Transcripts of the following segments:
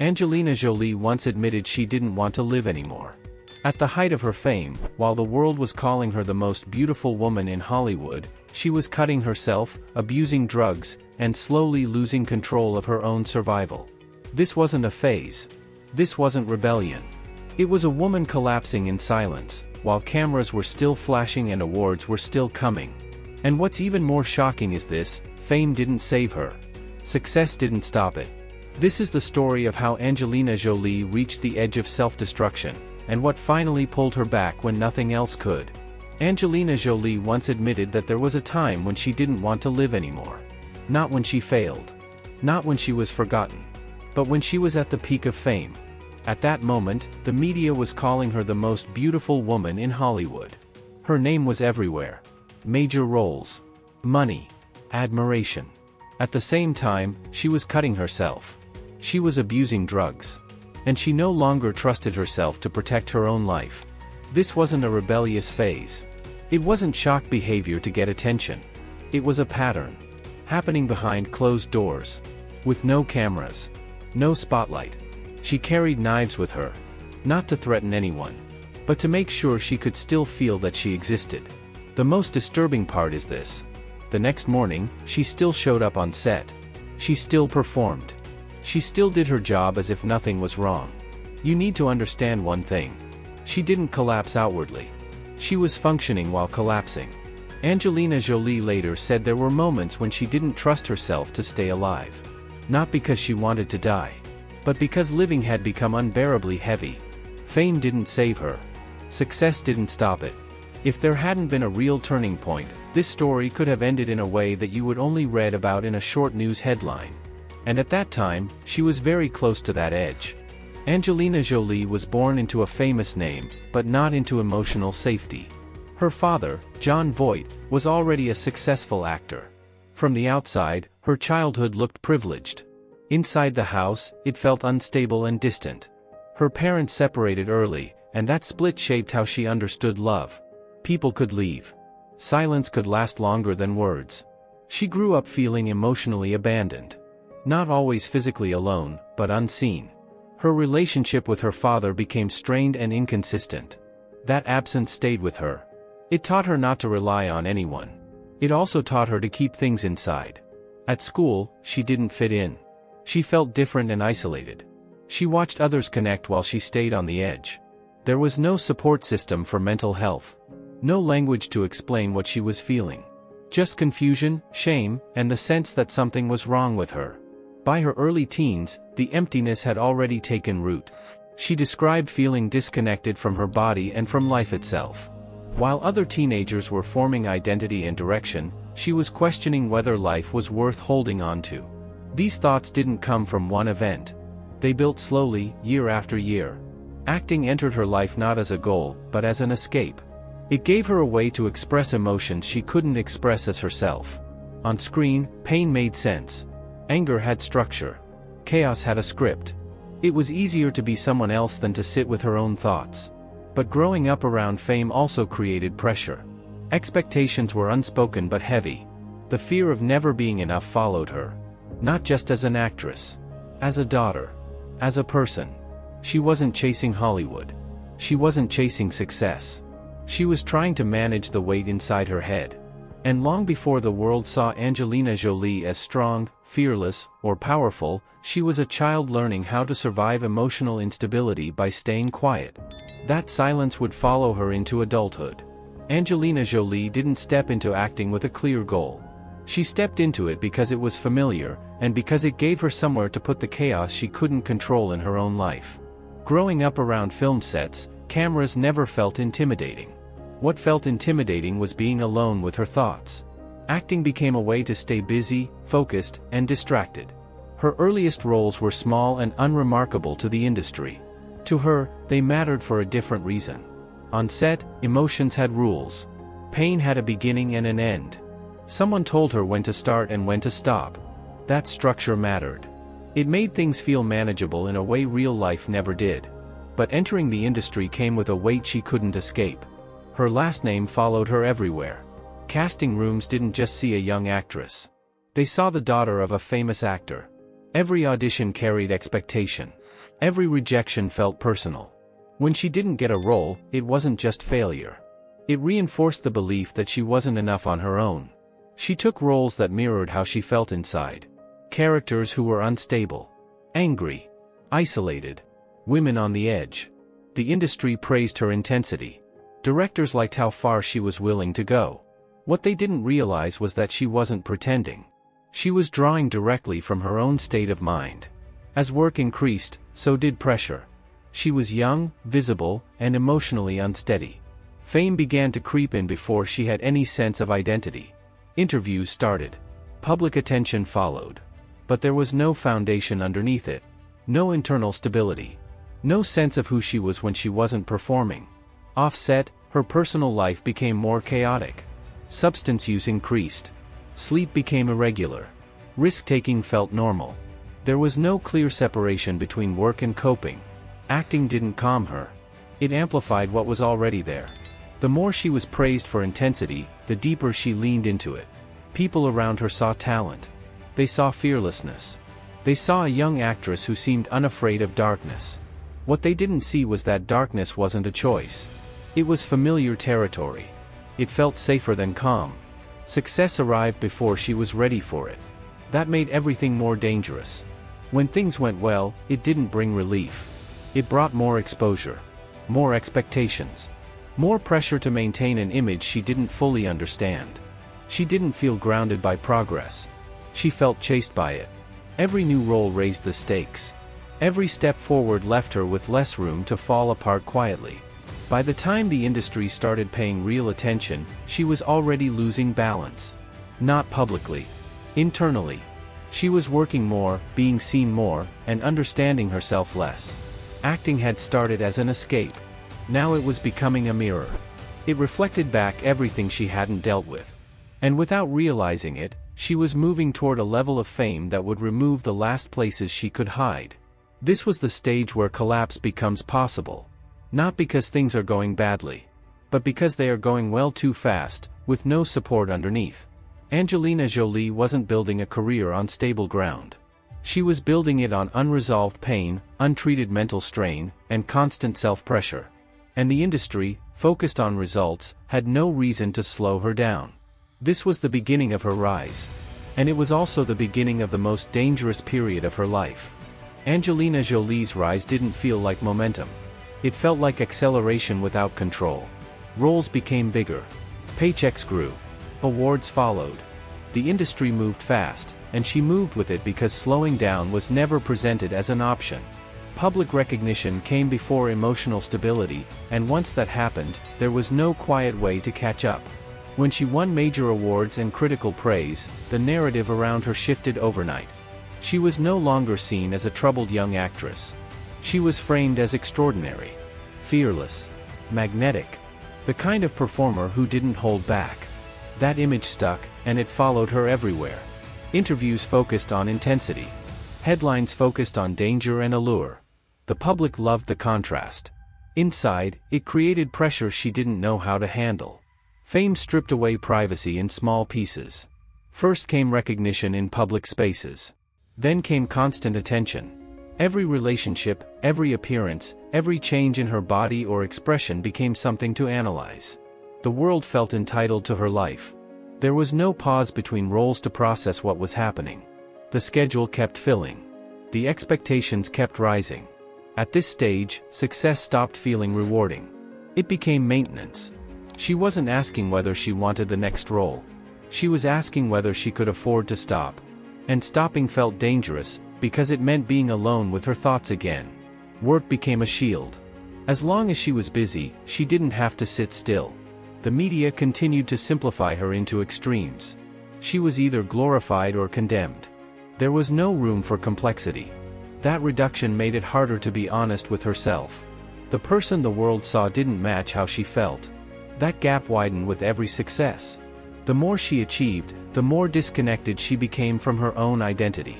Angelina Jolie once admitted she didn't want to live anymore. At the height of her fame, while the world was calling her the most beautiful woman in Hollywood, she was cutting herself, abusing drugs, and slowly losing control of her own survival. This wasn't a phase. This wasn't rebellion. It was a woman collapsing in silence, while cameras were still flashing and awards were still coming. And what's even more shocking is this: fame didn't save her. Success didn't stop it. This is the story of how Angelina Jolie reached the edge of self-destruction, and what finally pulled her back when nothing else could. Angelina Jolie once admitted that there was a time when she didn't want to live anymore. Not when she failed. Not when she was forgotten. But when she was at the peak of fame. At that moment, the media was calling her the most beautiful woman in Hollywood. Her name was everywhere. Major roles. Money. Admiration. At the same time, she was cutting herself. She was abusing drugs. And she no longer trusted herself to protect her own life. This wasn't a rebellious phase. It wasn't shock behavior to get attention. It was a pattern. Happening behind closed doors. With no cameras. No spotlight. She carried knives with her. Not to threaten anyone. But to make sure she could still feel that she existed. The most disturbing part is this. The next morning, she still showed up on set. She still performed. She still did her job as if nothing was wrong. You need to understand one thing. She didn't collapse outwardly. She was functioning while collapsing. Angelina Jolie later said there were moments when she didn't trust herself to stay alive. Not because she wanted to die. But because living had become unbearably heavy. Fame didn't save her. Success didn't stop it. If there hadn't been a real turning point, this story could have ended in a way that you would only read about in a short news headline. And at that time, she was very close to that edge. Angelina Jolie was born into a famous name, but not into emotional safety. Her father, Jon Voight, was already a successful actor. From the outside, her childhood looked privileged. Inside the house, it felt unstable and distant. Her parents separated early, and that split shaped how she understood love. People could leave. Silence could last longer than words. She grew up feeling emotionally abandoned. Not always physically alone, but unseen. Her relationship with her father became strained and inconsistent. That absence stayed with her. It taught her not to rely on anyone. It also taught her to keep things inside. At school, she didn't fit in. She felt different and isolated. She watched others connect while she stayed on the edge. There was no support system for mental health. No language to explain what she was feeling. Just confusion, shame, and the sense that something was wrong with her. By her early teens, the emptiness had already taken root. She described feeling disconnected from her body and from life itself. While other teenagers were forming identity and direction, she was questioning whether life was worth holding on to. These thoughts didn't come from one event. They built slowly, year after year. Acting entered her life not as a goal, but as an escape. It gave her a way to express emotions she couldn't express as herself. On screen, pain made sense. Anger had structure. Chaos had a script. It was easier to be someone else than to sit with her own thoughts. But growing up around fame also created pressure. Expectations were unspoken but heavy. The fear of never being enough followed her. Not just as an actress. As a daughter. As a person. She wasn't chasing Hollywood. She wasn't chasing success. She was trying to manage the weight inside her head. And long before the world saw Angelina Jolie as strong, fearless, or powerful, she was a child learning how to survive emotional instability by staying quiet. That silence would follow her into adulthood. Angelina Jolie didn't step into acting with a clear goal. She stepped into it because it was familiar, and because it gave her somewhere to put the chaos she couldn't control in her own life. Growing up around film sets, cameras never felt intimidating. What felt intimidating was being alone with her thoughts. Acting became a way to stay busy, focused, and distracted. Her earliest roles were small and unremarkable to the industry. To her, they mattered for a different reason. On set, emotions had rules. Pain had a beginning and an end. Someone told her when to start and when to stop. That structure mattered. It made things feel manageable in a way real life never did. But entering the industry came with a weight she couldn't escape. Her last name followed her everywhere. Casting rooms didn't just see a young actress. They saw the daughter of a famous actor. Every audition carried expectation. Every rejection felt personal. When she didn't get a role, it wasn't just failure. It reinforced the belief that she wasn't enough on her own. She took roles that mirrored how she felt inside. Characters who were unstable, angry, isolated, women on the edge. The industry praised her intensity. Directors liked how far she was willing to go. What they didn't realize was that she wasn't pretending. She was drawing directly from her own state of mind. As work increased, so did pressure. She was young, visible, and emotionally unsteady. Fame began to creep in before she had any sense of identity. Interviews started. Public attention followed. But there was no foundation underneath it. No internal stability. No sense of who she was when she wasn't performing. Off-set, her personal life became more chaotic. Substance use increased. Sleep became irregular. Risk-taking felt normal. There was no clear separation between work and coping. Acting didn't calm her. It amplified what was already there. The more she was praised for intensity, the deeper she leaned into it. People around her saw talent. They saw fearlessness. They saw a young actress who seemed unafraid of darkness. What they didn't see was that darkness wasn't a choice. It was familiar territory. It felt safer than calm. Success arrived before she was ready for it. That made everything more dangerous. When things went well, it didn't bring relief. It brought more exposure. More expectations. More pressure to maintain an image she didn't fully understand. She didn't feel grounded by progress. She felt chased by it. Every new role raised the stakes. Every step forward left her with less room to fall apart quietly. By the time the industry started paying real attention, she was already losing balance. Not publicly. Internally. She was working more, being seen more, and understanding herself less. Acting had started as an escape. Now it was becoming a mirror. It reflected back everything she hadn't dealt with. And without realizing it, she was moving toward a level of fame that would remove the last places she could hide. This was the stage where collapse becomes possible. Not because things are going badly, but because they are going well too fast, with no support underneath. Angelina Jolie wasn't building a career on stable ground. She was building it on unresolved pain, untreated mental strain, and constant self-pressure. And the industry, focused on results, had no reason to slow her down. This was the beginning of her rise. And it was also the beginning of the most dangerous period of her life. Angelina Jolie's rise didn't feel like momentum. It felt like acceleration without control. Roles became bigger. Paychecks grew. Awards followed. The industry moved fast, and she moved with it because slowing down was never presented as an option. Public recognition came before emotional stability, and once that happened, there was no quiet way to catch up. When she won major awards and critical praise, the narrative around her shifted overnight. She was no longer seen as a troubled young actress. She was framed as extraordinary, fearless, magnetic, the kind of performer who didn't hold back. That image stuck, and it followed her everywhere. Interviews focused on intensity. Headlines focused on danger and allure. The public loved the contrast. Inside, it created pressure she didn't know how to handle. Fame stripped away privacy in small pieces. First came recognition in public spaces. Then came constant attention. Every relationship, every appearance, every change in her body or expression became something to analyze. The world felt entitled to her life. There was no pause between roles to process what was happening. The schedule kept filling. The expectations kept rising. At this stage, success stopped feeling rewarding. It became maintenance. She wasn't asking whether she wanted the next role. She was asking whether she could afford to stop. And stopping felt dangerous, because it meant being alone with her thoughts again. Work became a shield. As long as she was busy, she didn't have to sit still. The media continued to simplify her into extremes. She was either glorified or condemned. There was no room for complexity. That reduction made it harder to be honest with herself. The person the world saw didn't match how she felt. That gap widened with every success. The more she achieved, the more disconnected she became from her own identity.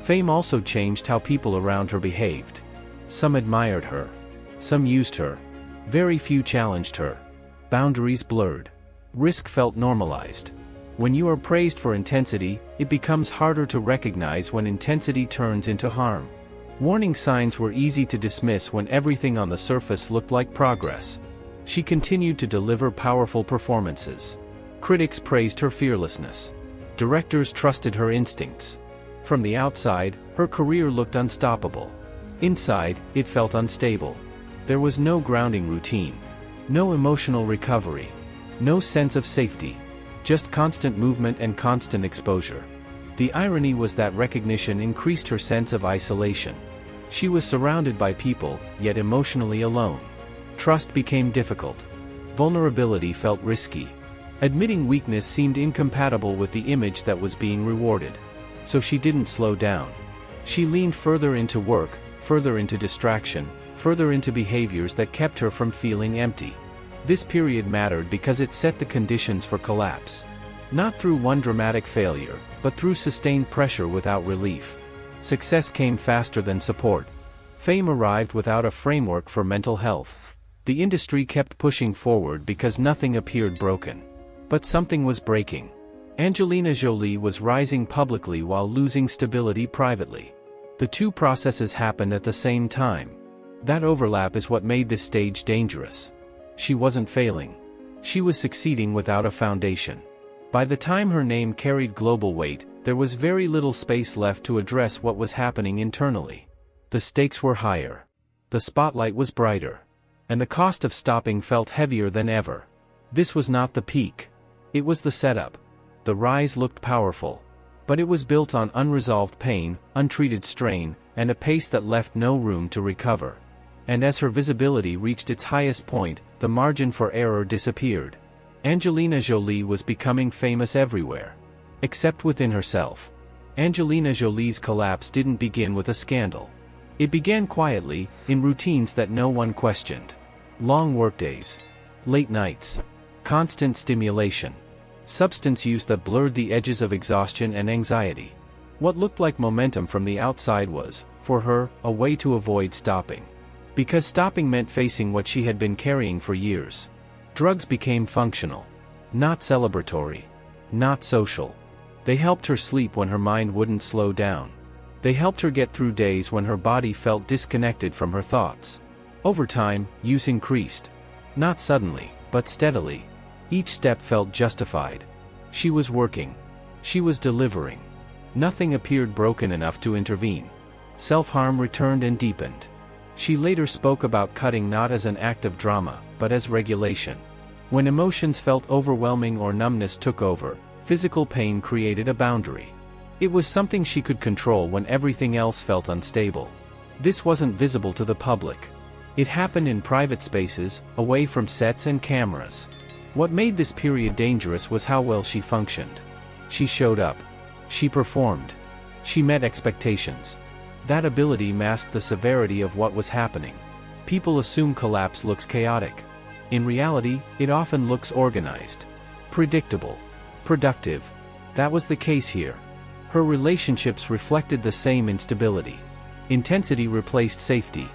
Fame also changed how people around her behaved. Some admired her. Some used her. Very few challenged her. Boundaries blurred. Risk felt normalized. When you are praised for intensity, it becomes harder to recognize when intensity turns into harm. Warning signs were easy to dismiss when everything on the surface looked like progress. She continued to deliver powerful performances. Critics praised her fearlessness. Directors trusted her instincts. From the outside, her career looked unstoppable. Inside, it felt unstable. There was no grounding routine. No emotional recovery. No sense of safety. Just constant movement and constant exposure. The irony was that recognition increased her sense of isolation. She was surrounded by people, yet emotionally alone. Trust became difficult. Vulnerability felt risky. Admitting weakness seemed incompatible with the image that was being rewarded. So she didn't slow down. She leaned further into work, further into distraction, further into behaviors that kept her from feeling empty. This period mattered because it set the conditions for collapse. Not through one dramatic failure, but through sustained pressure without relief. Success came faster than support. Fame arrived without a framework for mental health. The industry kept pushing forward because nothing appeared broken. But something was breaking. Angelina Jolie was rising publicly while losing stability privately. The two processes happened at the same time. That overlap is what made this stage dangerous. She wasn't failing. She was succeeding without a foundation. By the time her name carried global weight, there was very little space left to address what was happening internally. The stakes were higher. The spotlight was brighter. And the cost of stopping felt heavier than ever. This was not the peak. It was the setup. The rise looked powerful. But it was built on unresolved pain, untreated strain, and a pace that left no room to recover. And as her visibility reached its highest point, the margin for error disappeared. Angelina Jolie was becoming famous everywhere. Except within herself. Angelina Jolie's collapse didn't begin with a scandal. It began quietly, in routines that no one questioned. Long workdays. Late nights. Constant stimulation. Substance use that blurred the edges of exhaustion and anxiety. What looked like momentum from the outside was, for her, a way to avoid stopping. Because stopping meant facing what she had been carrying for years. Drugs became functional. Not celebratory. Not social. They helped her sleep when her mind wouldn't slow down. They helped her get through days when her body felt disconnected from her thoughts. Over time, use increased. Not suddenly, but steadily. Each step felt justified. She was working. She was delivering. Nothing appeared broken enough to intervene. Self-harm returned and deepened. She later spoke about cutting not as an act of drama, but as regulation. When emotions felt overwhelming or numbness took over, physical pain created a boundary. It was something she could control when everything else felt unstable. This wasn't visible to the public. It happened in private spaces, away from sets and cameras. What made this period dangerous was how well she functioned. She showed up. She performed. She met expectations. That ability masked the severity of what was happening. People assume collapse looks chaotic. In reality, it often looks organized. Predictable. Productive. That was the case here. Her relationships reflected the same instability. Intensity replaced safety.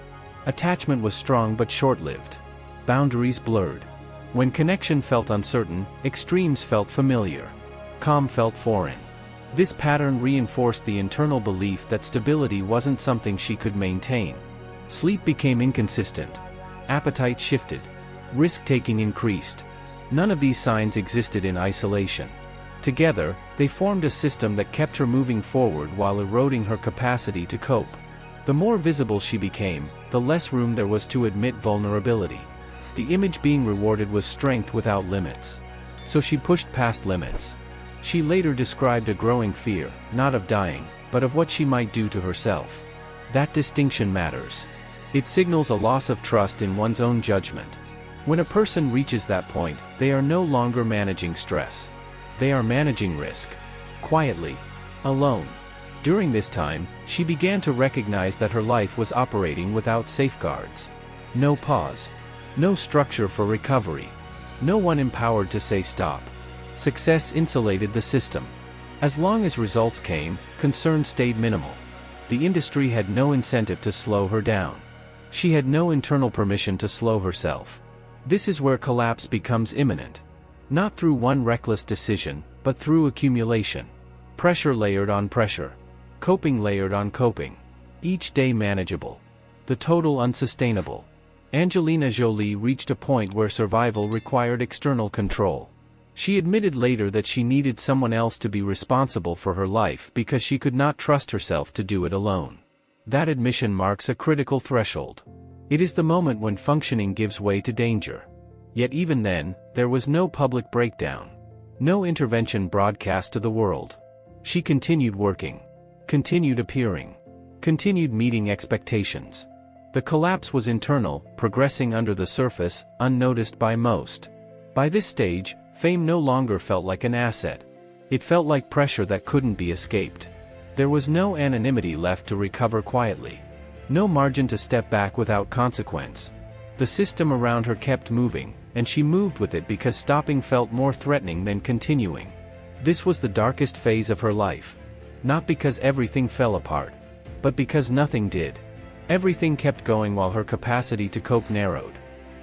Attachment was strong but short-lived. Boundaries blurred. When connection felt uncertain, extremes felt familiar. Calm felt foreign. This pattern reinforced the internal belief that stability wasn't something she could maintain. Sleep became inconsistent. Appetite shifted. Risk-taking increased. None of these signs existed in isolation. Together, they formed a system that kept her moving forward while eroding her capacity to cope. The more visible she became, the less room there was to admit vulnerability. The image being rewarded was strength without limits. So she pushed past limits. She later described a growing fear, not of dying, but of what she might do to herself. That distinction matters. It signals a loss of trust in one's own judgment. When a person reaches that point, they are no longer managing stress. They are managing risk. Quietly. Alone. During this time, she began to recognize that her life was operating without safeguards. No pause. No structure for recovery. No one empowered to say stop. Success insulated the system. As long as results came, concern stayed minimal. The industry had no incentive to slow her down. She had no internal permission to slow herself. This is where collapse becomes imminent. Not through one reckless decision, but through accumulation. Pressure layered on pressure. Coping layered on coping. Each day manageable. The total unsustainable. Angelina Jolie reached a point where survival required external control. She admitted later that she needed someone else to be responsible for her life because she could not trust herself to do it alone. That admission marks a critical threshold. It is the moment when functioning gives way to danger. Yet even then, there was no public breakdown. No intervention broadcast to the world. She continued working. Continued appearing. Continued meeting expectations. The collapse was internal, progressing under the surface, unnoticed by most. By this stage, fame no longer felt like an asset. It felt like pressure that couldn't be escaped. There was no anonymity left to recover quietly. No margin to step back without consequence. The system around her kept moving, and she moved with it because stopping felt more threatening than continuing. This was the darkest phase of her life. Not because everything fell apart, but because nothing did. Everything kept going while her capacity to cope narrowed.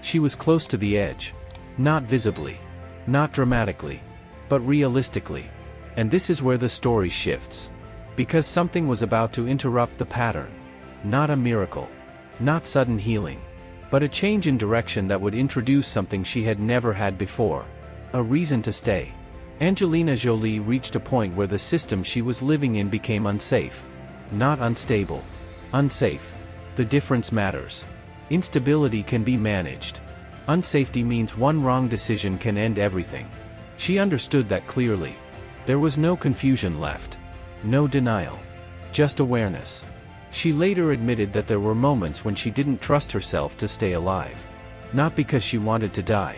She was close to the edge. Not visibly. Not dramatically. But realistically. And this is where the story shifts. Because something was about to interrupt the pattern. Not a miracle. Not sudden healing. But a change in direction that would introduce something she had never had before. A reason to stay. Angelina Jolie reached a point where the system she was living in became unsafe. Not unstable. Unsafe. The difference matters. Instability can be managed. Unsafety means one wrong decision can end everything. She understood that clearly. There was no confusion left. No denial. Just awareness. She later admitted that there were moments when she didn't trust herself to stay alive. Not because she wanted to die,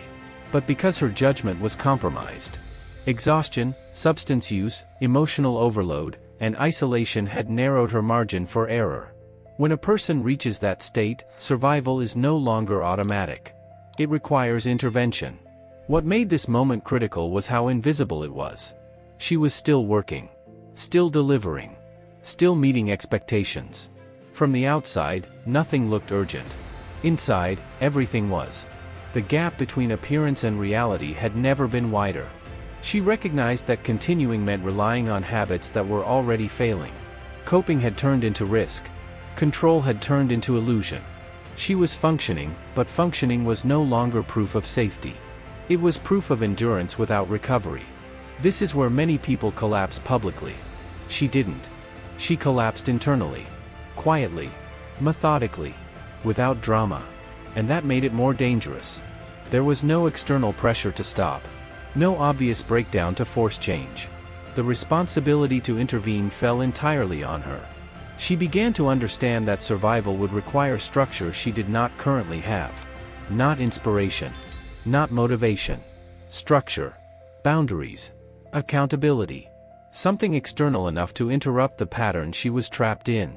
but because her judgment was compromised. Exhaustion, substance use, emotional overload, and isolation had narrowed her margin for error. When a person reaches that state, survival is no longer automatic. It requires intervention. What made this moment critical was how invisible it was. She was still working. Still delivering. Still meeting expectations. From the outside, nothing looked urgent. Inside, everything was. The gap between appearance and reality had never been wider. She recognized that continuing meant relying on habits that were already failing. Coping had turned into risk. Control had turned into illusion. She was functioning, but functioning was no longer proof of safety. It was proof of endurance without recovery. This is where many people collapse publicly. She didn't. She collapsed internally. Quietly. Methodically. Without drama. And that made it more dangerous. There was no external pressure to stop. No obvious breakdown to force change. The responsibility to intervene fell entirely on her. She began to understand that survival would require structure she did not currently have. Not inspiration. Not motivation. Structure. Boundaries. Accountability. Something external enough to interrupt the pattern she was trapped in.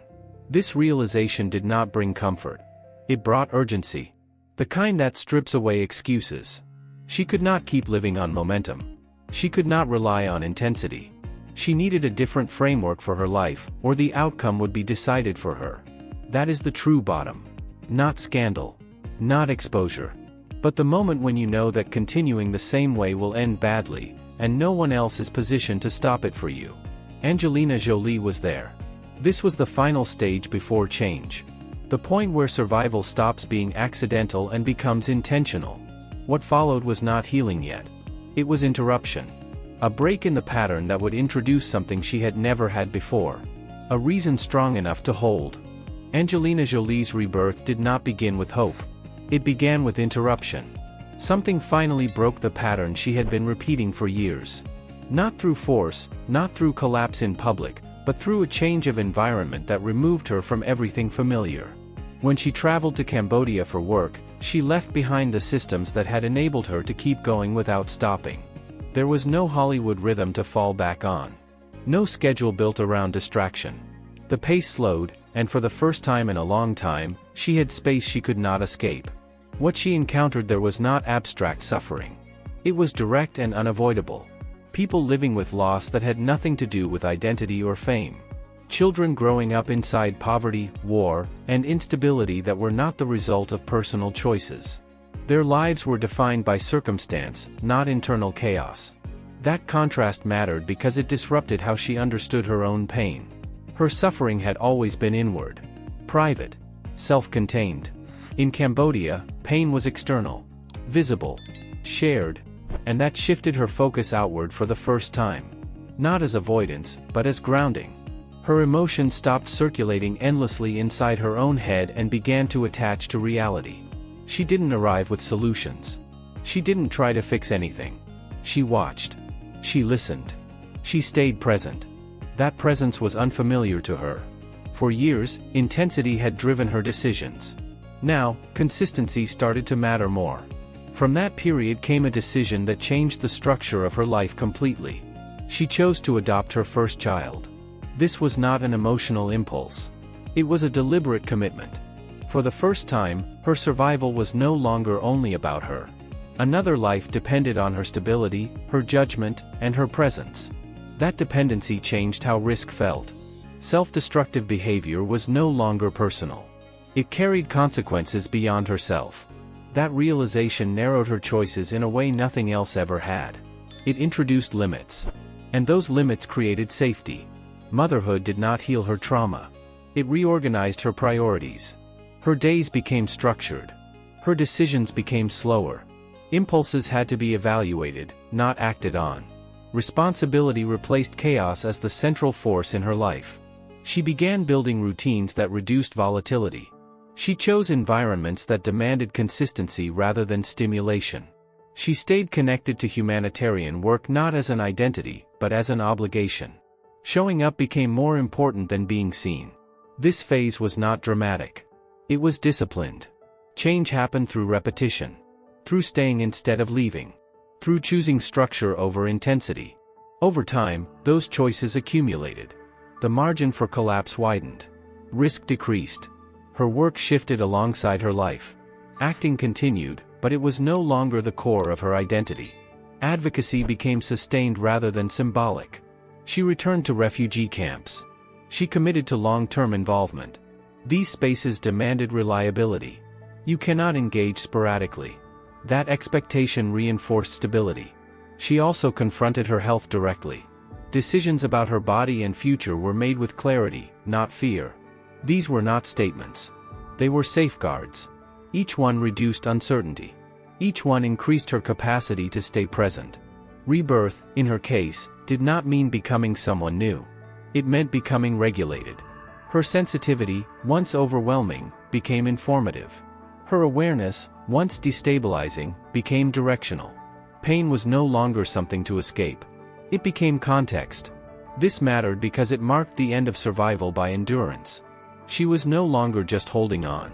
This realization did not bring comfort. It brought urgency. The kind that strips away excuses. She could not keep living on momentum. She could not rely on intensity. She needed a different framework for her life, or the outcome would be decided for her. That is the true bottom. Not scandal. Not exposure. But the moment when you know that continuing the same way will end badly, and no one else is positioned to stop it for you. Angelina Jolie was there. This was the final stage before change. The point where survival stops being accidental and becomes intentional. What followed was not healing yet. It was interruption. A break in the pattern that would introduce something she had never had before. A reason strong enough to hold. Angelina Jolie's rebirth did not begin with hope. It began with interruption. Something finally broke the pattern she had been repeating for years. Not through force, not through collapse in public, but through a change of environment that removed her from everything familiar. When she traveled to Cambodia for work, she left behind the systems that had enabled her to keep going without stopping. There was no Hollywood rhythm to fall back on. No schedule built around distraction. The pace slowed, and for the first time in a long time, she had space she could not escape. What she encountered there was not abstract suffering. It was direct and unavoidable. People living with loss that had nothing to do with identity or fame. Children growing up inside poverty, war, and instability that were not the result of personal choices. Their lives were defined by circumstance, not internal chaos. That contrast mattered because it disrupted how she understood her own pain. Her suffering had always been inward. private, self-contained. In Cambodia, pain was external, visible, shared, and that shifted her focus outward for the first time. Not as avoidance, but as grounding. Her emotions stopped circulating endlessly inside her own head and began to attach to reality. She didn't arrive with solutions. She didn't try to fix anything. She watched. She listened. She stayed present. That presence was unfamiliar to her. For years, intensity had driven her decisions. Now, consistency started to matter more. From that period came a decision that changed the structure of her life completely. She chose to adopt her first child. This was not an emotional impulse. It was a deliberate commitment. For the first time, her survival was no longer only about her. Another life depended on her stability, her judgment, and her presence. That dependency changed how risk felt. Self-destructive behavior was no longer personal. It carried consequences beyond herself. That realization narrowed her choices in a way nothing else ever had. It introduced limits. And those limits created safety. Motherhood did not heal her trauma. It reorganized her priorities. Her days became structured. Her decisions became slower. Impulses had to be evaluated, not acted on. Responsibility replaced chaos as the central force in her life. She began building routines that reduced volatility. She chose environments that demanded consistency rather than stimulation. She stayed connected to humanitarian work not as an identity, but as an obligation. Showing up became more important than being seen. This phase was not dramatic. It was disciplined. Change happened through repetition. Through staying instead of leaving. Through choosing structure over intensity. Over time, those choices accumulated. The margin for collapse widened. Risk decreased. Her work shifted alongside her life. Acting continued, but it was no longer the core of her identity. Advocacy became sustained rather than symbolic. She returned to refugee camps. She committed to long-term involvement. These spaces demanded reliability. You cannot engage sporadically. That expectation reinforced stability. She also confronted her health directly. Decisions about her body and future were made with clarity, not fear. These were not statements. They were safeguards. Each one reduced uncertainty. Each one increased her capacity to stay present. Rebirth, in her case, did not mean becoming someone new. It meant becoming regulated. Her sensitivity, once overwhelming, became informative. Her awareness, once destabilizing, became directional. Pain was no longer something to escape. It became context. This mattered because it marked the end of survival by endurance. She was no longer just holding on.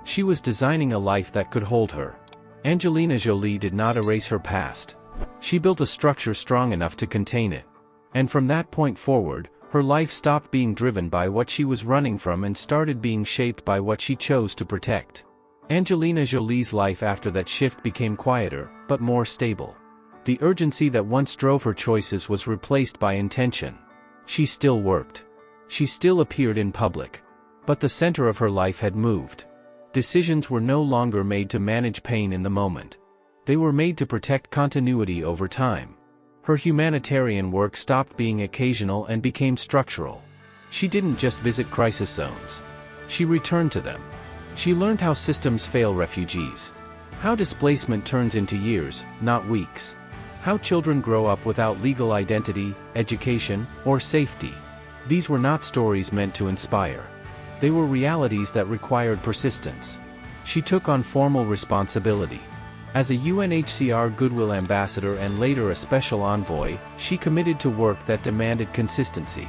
She was designing a life that could hold her. Angelina Jolie did not erase her past. She built a structure strong enough to contain it. And from that point forward, her life stopped being driven by what she was running from and started being shaped by what she chose to protect. Angelina Jolie's life after that shift became quieter, but more stable. The urgency that once drove her choices was replaced by intention. She still worked. She still appeared in public. But the center of her life had moved. Decisions were no longer made to manage pain in the moment. They were made to protect continuity over time. Her humanitarian work stopped being occasional and became structural. She didn't just visit crisis zones. She returned to them. She learned how systems fail refugees. How displacement turns into years, not weeks. How children grow up without legal identity, education, or safety. These were not stories meant to inspire. They were realities that required persistence. She took on formal responsibility. As a UNHCR Goodwill Ambassador and later a Special Envoy, she committed to work that demanded consistency.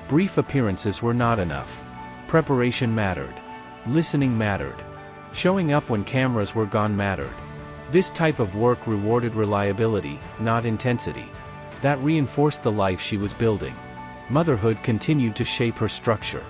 Brief appearances were not enough. Preparation mattered. Listening mattered. Showing up when cameras were gone mattered. This type of work rewarded reliability, not intensity. That reinforced the life she was building. Motherhood continued to shape her structure.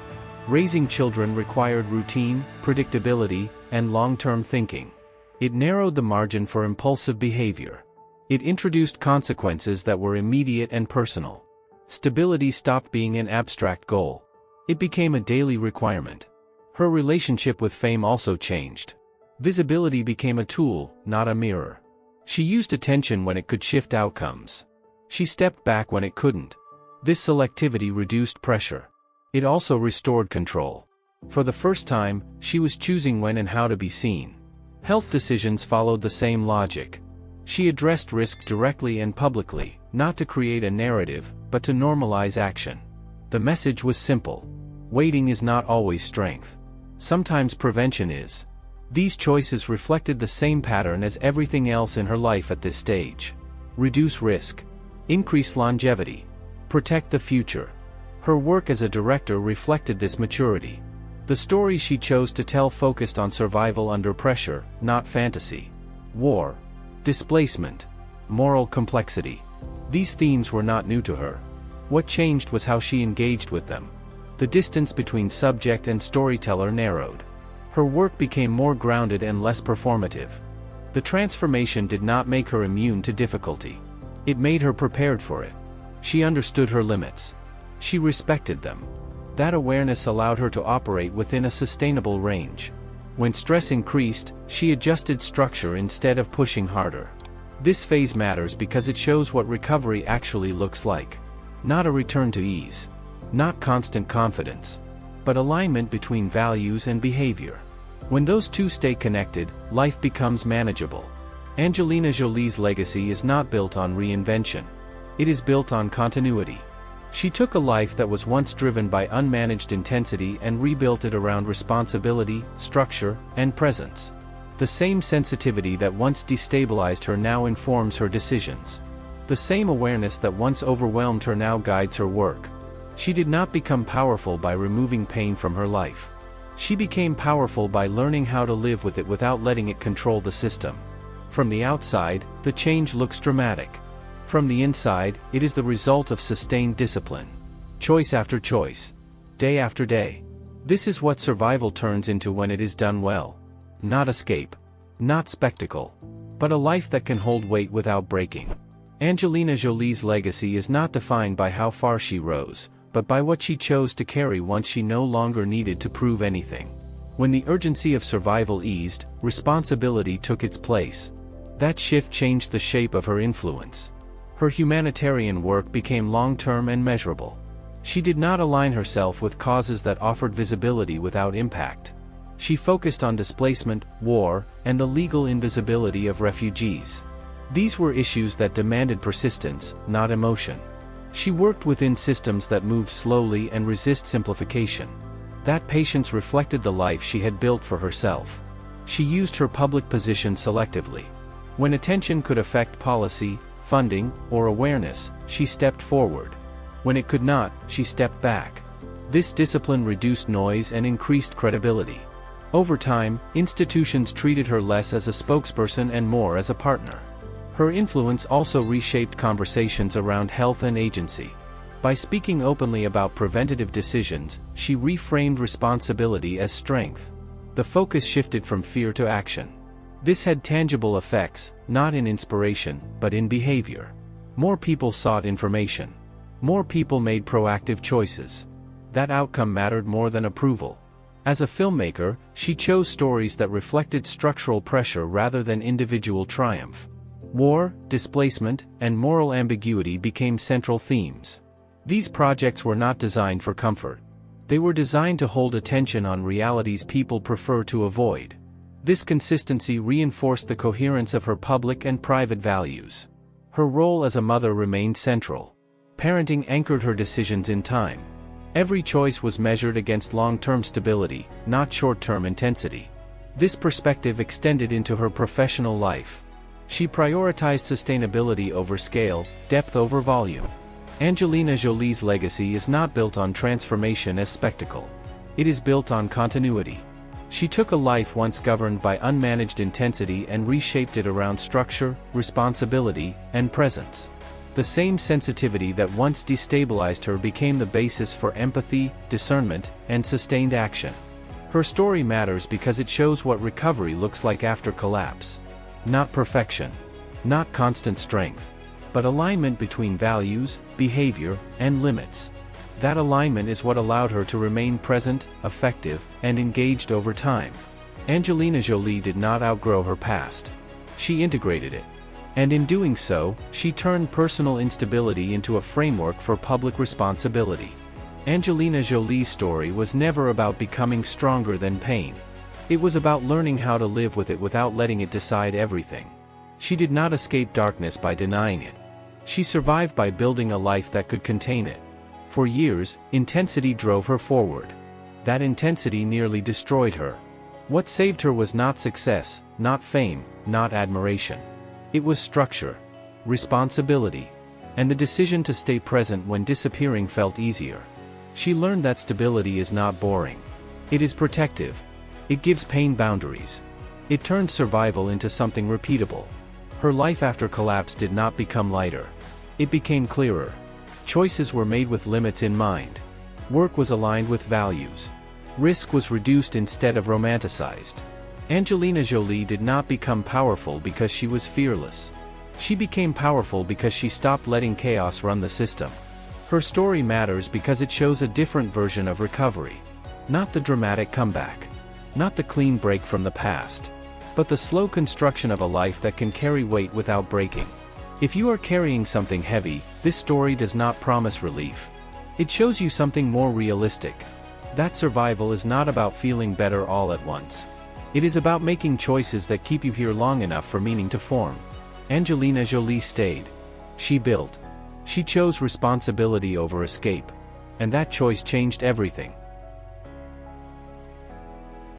Raising children required routine, predictability, and long-term thinking. It narrowed the margin for impulsive behavior. It introduced consequences that were immediate and personal. Stability stopped being an abstract goal. It became a daily requirement. Her relationship with fame also changed. Visibility became a tool, not a mirror. She used attention when it could shift outcomes. She stepped back when it couldn't. This selectivity reduced pressure. It also restored control. For the first time, she was choosing when and how to be seen. Health decisions followed the same logic. She addressed risk directly and publicly, not to create a narrative, but to normalize action. The message was simple. Waiting is not always strength. Sometimes prevention is. These choices reflected the same pattern as everything else in her life at this stage. Reduce risk. Increase longevity. Protect the future. Her work as a director reflected this maturity. The stories she chose to tell focused on survival under pressure, not fantasy. War. Displacement. Moral complexity. These themes were not new to her. What changed was how she engaged with them. The distance between subject and storyteller narrowed. Her work became more grounded and less performative. The transformation did not make her immune to difficulty. It made her prepared for it. She understood her limits. She respected them. That awareness allowed her to operate within a sustainable range. When stress increased, she adjusted structure instead of pushing harder. This phase matters because it shows what recovery actually looks like. Not a return to ease. Not constant confidence. But alignment between values and behavior. When those two stay connected, life becomes manageable. Angelina Jolie's legacy is not built on reinvention. It is built on continuity. She took a life that was once driven by unmanaged intensity and rebuilt it around responsibility, structure, and presence. The same sensitivity that once destabilized her now informs her decisions. The same awareness that once overwhelmed her now guides her work. She did not become powerful by removing pain from her life. She became powerful by learning how to live with it without letting it control the system. From the outside, the change looks dramatic. From the inside, it is the result of sustained discipline. Choice after choice. Day after day. This is what survival turns into when it is done well. Not escape. Not spectacle. But a life that can hold weight without breaking. Angelina Jolie's legacy is not defined by how far she rose, but by what she chose to carry once she no longer needed to prove anything. When the urgency of survival eased, responsibility took its place. That shift changed the shape of her influence. Her humanitarian work became long-term and measurable. She did not align herself with causes that offered visibility without impact. She focused on displacement, war, and the legal invisibility of refugees. These were issues that demanded persistence, not emotion. She worked within systems that move slowly and resist simplification. That patience reflected the life she had built for herself. She used her public position selectively. When attention could affect policy, funding, or awareness, she stepped forward. When it could not, she stepped back. This discipline reduced noise and increased credibility. Over time, institutions treated her less as a spokesperson and more as a partner. Her influence also reshaped conversations around health and agency. By speaking openly about preventative decisions, she reframed responsibility as strength. The focus shifted from fear to action. This had tangible effects, not in inspiration, but in behavior. More people sought information. More people made proactive choices. That outcome mattered more than approval. As a filmmaker, she chose stories that reflected structural pressure rather than individual triumph. War, displacement, and moral ambiguity became central themes. These projects were not designed for comfort. They were designed to hold attention on realities people prefer to avoid. This consistency reinforced the coherence of her public and private values. Her role as a mother remained central. Parenting anchored her decisions in time. Every choice was measured against long-term stability, not short-term intensity. This perspective extended into her professional life. She prioritized sustainability over scale, depth over volume. Angelina Jolie's legacy is not built on transformation as spectacle. It is built on continuity. She took a life once governed by unmanaged intensity and reshaped it around structure, responsibility, and presence. The same sensitivity that once destabilized her became the basis for empathy, discernment, and sustained action. Her story matters because it shows what recovery looks like after collapse. Not perfection. Not constant strength. But alignment between values, behavior, and limits. That alignment is what allowed her to remain present, effective, and engaged over time. Angelina Jolie did not outgrow her past. She integrated it. And in doing so, she turned personal instability into a framework for public responsibility. Angelina Jolie's story was never about becoming stronger than pain. It was about learning how to live with it without letting it decide everything. She did not escape darkness by denying it. She survived by building a life that could contain it. For years, intensity drove her forward. That intensity nearly destroyed her. What saved her was not success, not fame, not admiration. It was structure, responsibility, and the decision to stay present when disappearing felt easier. She learned that stability is not boring. It is protective. It gives pain boundaries. It turned survival into something repeatable. Her life after collapse did not become lighter. It became clearer. Choices were made with limits in mind. Work was aligned with values. Risk was reduced instead of romanticized. Angelina Jolie did not become powerful because she was fearless. She became powerful because she stopped letting chaos run the system. Her story matters because it shows a different version of recovery. Not the dramatic comeback. Not the clean break from the past. But the slow construction of a life that can carry weight without breaking. If you are carrying something heavy, this story does not promise relief. It shows you something more realistic. That survival is not about feeling better all at once. It is about making choices that keep you here long enough for meaning to form. Angelina Jolie stayed. She built. She chose responsibility over escape. And that choice changed everything.